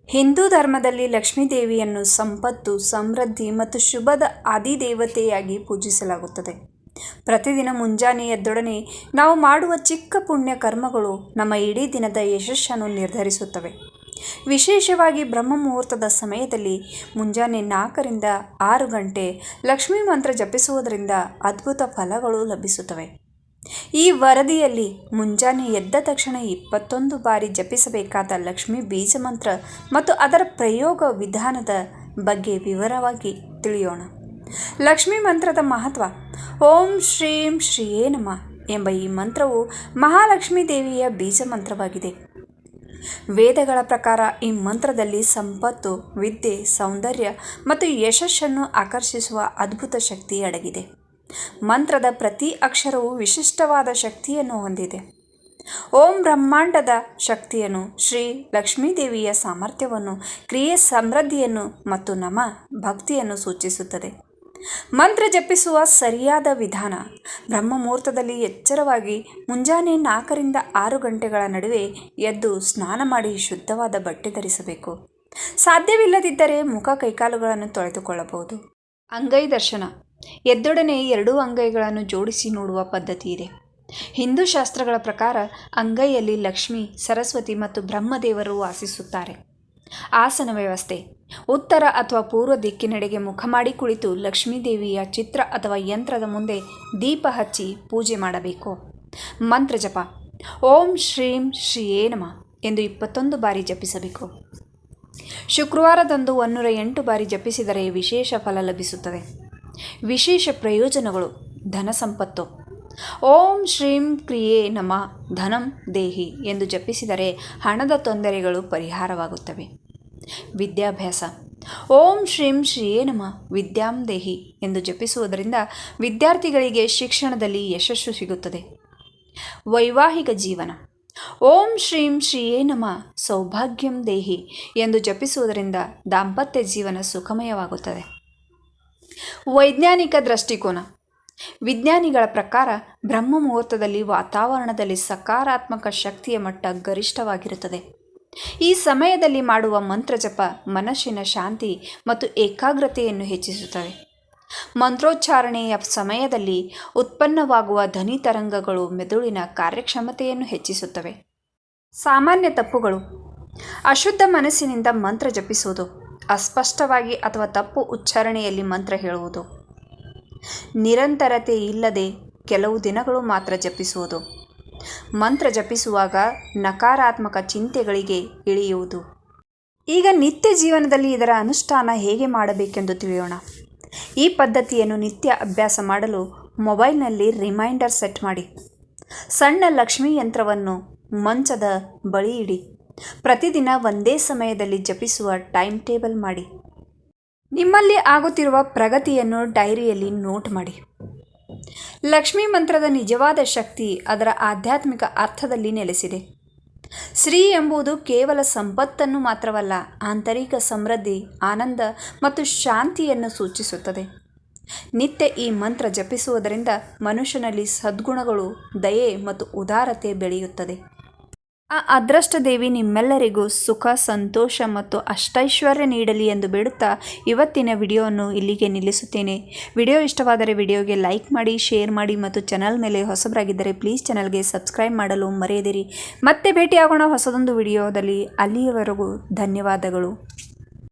ಹಿಂದೂ ಧರ್ಮದಲ್ಲಿ ಲಕ್ಷ್ಮೀ ದೇವಿಯನ್ನು ಸಂಪತ್ತು, ಸಮೃದ್ಧಿ ಮತ್ತು ಶುಭದ ಆದಿದೇವತೆಯಾಗಿ ಪೂಜಿಸಲಾಗುತ್ತದೆ. ಪ್ರತಿದಿನ ಮುಂಜಾನೆ ಎದ್ದೊಡನೆ ನಾವು ಮಾಡುವ ಚಿಕ್ಕ ಪುಣ್ಯ ಕರ್ಮಗಳು ನಮ್ಮ ಇಡೀ ದಿನದ ಯಶಸ್ಸನ್ನು ನಿರ್ಧರಿಸುತ್ತವೆ. ವಿಶೇಷವಾಗಿ ಬ್ರಹ್ಮ ಮುಹೂರ್ತದ ಸಮಯದಲ್ಲಿ ಮುಂಜಾನೆ 4ರಿಂದ 6 ಗಂಟೆ ಲಕ್ಷ್ಮೀ ಮಂತ್ರ ಜಪಿಸುವುದರಿಂದ ಅದ್ಭುತ ಫಲಗಳು ಲಭಿಸುತ್ತವೆ. ಈ ವರದಿಯಲ್ಲಿ ಮುಂಜಾನೆ ಎದ್ದ ತಕ್ಷಣ 21 ಬಾರಿ ಜಪಿಸಬೇಕಾದ ಲಕ್ಷ್ಮೀ ಬೀಜ ಮಂತ್ರ ಮತ್ತು ಅದರ ಪ್ರಯೋಗ ವಿಧಾನದ ಬಗ್ಗೆ ವಿವರವಾಗಿ ತಿಳಿಯೋಣ. ಲಕ್ಷ್ಮೀ ಮಂತ್ರದ ಮಹತ್ವ. ಓಂ ಶ್ರೀಂ ಶ್ರೀಯೇ ನಮಃ ಎಂಬ ಈ ಮಂತ್ರವು ಮಹಾಲಕ್ಷ್ಮೀ ದೇವಿಯ ಬೀಜ ಮಂತ್ರವಾಗಿದೆ. ವೇದಗಳ ಪ್ರಕಾರ ಈ ಮಂತ್ರದಲ್ಲಿ ಸಂಪತ್ತು, ವಿದ್ಯೆ, ಸೌಂದರ್ಯ ಮತ್ತು ಯಶಸ್ಸನ್ನು ಆಕರ್ಷಿಸುವ ಅದ್ಭುತ ಶಕ್ತಿ ಅಡಗಿದೆ. ಮಂತ್ರದ ಪ್ರತಿ ಅಕ್ಷರವು ವಿಶಿಷ್ಟವಾದ ಶಕ್ತಿಯನ್ನು ಹೊಂದಿದೆ. ಓಂ ಬ್ರಹ್ಮಾಂಡದ ಶಕ್ತಿಯನ್ನು, ಶ್ರೀ ಲಕ್ಷ್ಮೀದೇವಿಯ ಸಾಮರ್ಥ್ಯವನ್ನು, ಕ್ರಿಯೆ ಸಮೃದ್ಧಿಯನ್ನು ಮತ್ತು ನಮಃ ಭಕ್ತಿಯನ್ನು ಸೂಚಿಸುತ್ತದೆ. ಮಂತ್ರ ಜಪಿಸುವ ಸರಿಯಾದ ವಿಧಾನ. ಬ್ರಹ್ಮ ಮುಹೂರ್ತದಲ್ಲಿ ಎಚ್ಚರವಾಗಿ ಮುಂಜಾನೆ 4ರಿಂದ 6 ಗಂಟೆಗಳ ನಡುವೆ ಎದ್ದು ಸ್ನಾನ ಮಾಡಿ ಶುದ್ಧವಾದ ಬಟ್ಟೆ ಧರಿಸಬೇಕು. ಸಾಧ್ಯವಿಲ್ಲದಿದ್ದರೆ ಮುಖ ಕೈಕಾಲುಗಳನ್ನು ತೊಳೆದುಕೊಳ್ಳಬಹುದು. ಅಂಗೈ ದರ್ಶನ. ಎದ್ದೊಡನೆ 2 ಅಂಗೈಗಳನ್ನು ಜೋಡಿಸಿ ನೋಡುವ ಪದ್ಧತಿ ಇದೆ. ಹಿಂದೂ ಶಾಸ್ತ್ರಗಳ ಪ್ರಕಾರ ಅಂಗೈಯಲ್ಲಿ ಲಕ್ಷ್ಮಿ, ಸರಸ್ವತಿ ಮತ್ತು ಬ್ರಹ್ಮದೇವರು ವಾಸಿಸುತ್ತಾರೆ. ಆಸನ ವ್ಯವಸ್ಥೆ. ಉತ್ತರ ಅಥವಾ ಪೂರ್ವ ದಿಕ್ಕಿನೆಡೆಗೆ ಮುಖ ಮಾಡಿ ಕುಳಿತು ಲಕ್ಷ್ಮೀದೇವಿಯ ಚಿತ್ರ ಅಥವಾ ಯಂತ್ರದ ಮುಂದೆ ದೀಪ ಹಚ್ಚಿ ಪೂಜೆ ಮಾಡಬೇಕು. ಮಂತ್ರ ಜಪ. ಓಂ ಶ್ರೀಂ ಶ್ರೀಯೇ ನಮಃ ಎಂದು 21 ಬಾರಿ ಜಪಿಸಬೇಕು. ಶುಕ್ರವಾರದಂದು 108 ಬಾರಿ ಜಪಿಸಿದರೆ ವಿಶೇಷ ಫಲ ಲಭಿಸುತ್ತದೆ. ವಿಶೇಷ ಪ್ರಯೋಜನಗಳು. ಧನ ಸಂಪತ್ತು. ಓಂ ಶ್ರೀಂ ಕ್ರಿಯೇ ನಮಃ ಧನಂ ದೇಹಿ ಎಂದು ಜಪಿಸಿದರೆ ಹಣದ ತೊಂದರೆಗಳು ಪರಿಹಾರವಾಗುತ್ತವೆ. ವಿದ್ಯಾಭ್ಯಾಸ. ಓಂ ಶ್ರೀಂ ಶ್ರೀಯೇ ನಮಃ ವಿದ್ಯಾಂ ದೇಹಿ ಎಂದು ಜಪಿಸುವುದರಿಂದ ವಿದ್ಯಾರ್ಥಿಗಳಿಗೆ ಶಿಕ್ಷಣದಲ್ಲಿ ಯಶಸ್ಸು ಸಿಗುತ್ತದೆ. ವೈವಾಹಿಕ ಜೀವನ. ಓಂ ಶ್ರೀಂ ಶ್ರೀಯೇ ನಮಃ ಸೌಭಾಗ್ಯಂ ದೇಹಿ ಎಂದು ಜಪಿಸುವುದರಿಂದ ದಾಂಪತ್ಯ ಜೀವನ ಸುಖಮಯವಾಗುತ್ತದೆ. ವೈಜ್ಞಾನಿಕ ದೃಷ್ಟಿಕೋನ. ವಿಜ್ಞಾನಿಗಳ ಪ್ರಕಾರ ಬ್ರಹ್ಮ ಮುಹೂರ್ತದಲ್ಲಿ ವಾತಾವರಣದಲ್ಲಿ ಸಕಾರಾತ್ಮಕ ಶಕ್ತಿಯ ಮಟ್ಟ ಗರಿಷ್ಠವಾಗಿರುತ್ತದೆ. ಈ ಸಮಯದಲ್ಲಿ ಮಾಡುವ ಮಂತ್ರ ಜಪ ಮನಸ್ಸಿನ ಶಾಂತಿ ಮತ್ತು ಏಕಾಗ್ರತೆಯನ್ನು ಹೆಚ್ಚಿಸುತ್ತದೆ. ಮಂತ್ರೋಚ್ಚಾರಣೆಯ ಸಮಯದಲ್ಲಿ ಉತ್ಪನ್ನವಾಗುವ ಧ್ವನಿ ತರಂಗಗಳು ಮೆದುಳಿನ ಕಾರ್ಯಕ್ಷಮತೆಯನ್ನು ಹೆಚ್ಚಿಸುತ್ತವೆ. ಸಾಮಾನ್ಯ ತಪ್ಪುಗಳು. ಅಶುದ್ಧ ಮನಸ್ಸಿನಿಂದ ಮಂತ್ರ ಜಪಿಸುವುದು. ಅಸ್ಪಷ್ಟವಾಗಿ ಅಥವಾ ತಪ್ಪು ಉಚ್ಚಾರಣೆಯಲ್ಲಿ ಮಂತ್ರ ಹೇಳುವುದು. ನಿರಂತರತೆ ಇಲ್ಲದೆ ಕೆಲವು ದಿನಗಳು ಮಾತ್ರ ಜಪಿಸುವುದು. ಮಂತ್ರ ಜಪಿಸುವಾಗ ನಕಾರಾತ್ಮಕ ಚಿಂತೆಗಳಿಗೆ ಇಳಿಯುವುದು. ಈಗ ನಿತ್ಯ ಜೀವನದಲ್ಲಿ ಇದರ ಅನುಷ್ಠಾನ ಹೇಗೆ ಮಾಡಬೇಕೆಂದು ತಿಳಿಯೋಣ. ಈ ಪದ್ಧತಿಯನ್ನು ನಿತ್ಯ ಅಭ್ಯಾಸ ಮಾಡಲು ಮೊಬೈಲ್ನಲ್ಲಿ ರಿಮೈಂಡರ್ ಸೆಟ್ ಮಾಡಿ. ಸಣ್ಣ ಲಕ್ಷ್ಮೀ ಯಂತ್ರವನ್ನು ಮಂಚದ ಬಳಿ ಇಡಿ. ಪ್ರತಿದಿನ ಒಂದೇ ಸಮಯದಲ್ಲಿ ಜಪಿಸುವ ಟೈಮ್ ಟೇಬಲ್ ಮಾಡಿ. ನಿಮ್ಮಲ್ಲಿ ಆಗುತ್ತಿರುವ ಪ್ರಗತಿಯನ್ನು ಡೈರಿಯಲ್ಲಿ ನೋಟ್ ಮಾಡಿ. ಲಕ್ಷ್ಮೀ ಮಂತ್ರದ ನಿಜವಾದ ಶಕ್ತಿ ಅದರ ಆಧ್ಯಾತ್ಮಿಕ ಅರ್ಥದಲ್ಲಿ ನೆಲೆಸಿದೆ. ಶ್ರೀ ಎಂಬುದು ಕೇವಲ ಸಂಪತ್ತನ್ನು ಮಾತ್ರವಲ್ಲ, ಆಂತರಿಕ ಸಮೃದ್ಧಿ, ಆನಂದ ಮತ್ತು ಶಾಂತಿಯನ್ನು ಸೂಚಿಸುತ್ತದೆ. ನಿತ್ಯ ಈ ಮಂತ್ರ ಜಪಿಸುವುದರಿಂದ ಮನುಷ್ಯನಲ್ಲಿ ಸದ್ಗುಣಗಳು, ದಯೆ ಮತ್ತು ಉದಾರತೆ ಬೆಳೆಯುತ್ತದೆ. ಆ ಅದೃಷ್ಟ ದೇವಿ ನಿಮ್ಮೆಲ್ಲರಿಗೂ ಸುಖ, ಸಂತೋಷ ಮತ್ತು ಅಷ್ಟೈಶ್ವರ್ಯ ನೀಡಲಿ ಎಂದು ಬೇಡುತ್ತಾ ಇವತ್ತಿನ ವಿಡಿಯೋವನ್ನು ಇಲ್ಲಿಗೆ ನಿಲ್ಲಿಸುತ್ತೇನೆ. ವಿಡಿಯೋ ಇಷ್ಟವಾದರೆ ವಿಡಿಯೋಗೆ ಲೈಕ್ ಮಾಡಿ, ಶೇರ್ ಮಾಡಿ ಮತ್ತು ಚಾನಲ್ ಮೇಲೆ ಹೊಸಬರಾಗಿದ್ದರೆ ಪ್ಲೀಸ್ ಚಾನಲ್ಗೆ ಸಬ್ಸ್ಕ್ರೈಬ್ ಮಾಡಲು ಮರೆಯದಿರಿ. ಮತ್ತೆ ಭೇಟಿಯಾಗೋಣ ಹೊಸದೊಂದು ವಿಡಿಯೋದಲ್ಲಿ. ಅಲ್ಲಿಯವರೆಗೂ ಧನ್ಯವಾದಗಳು.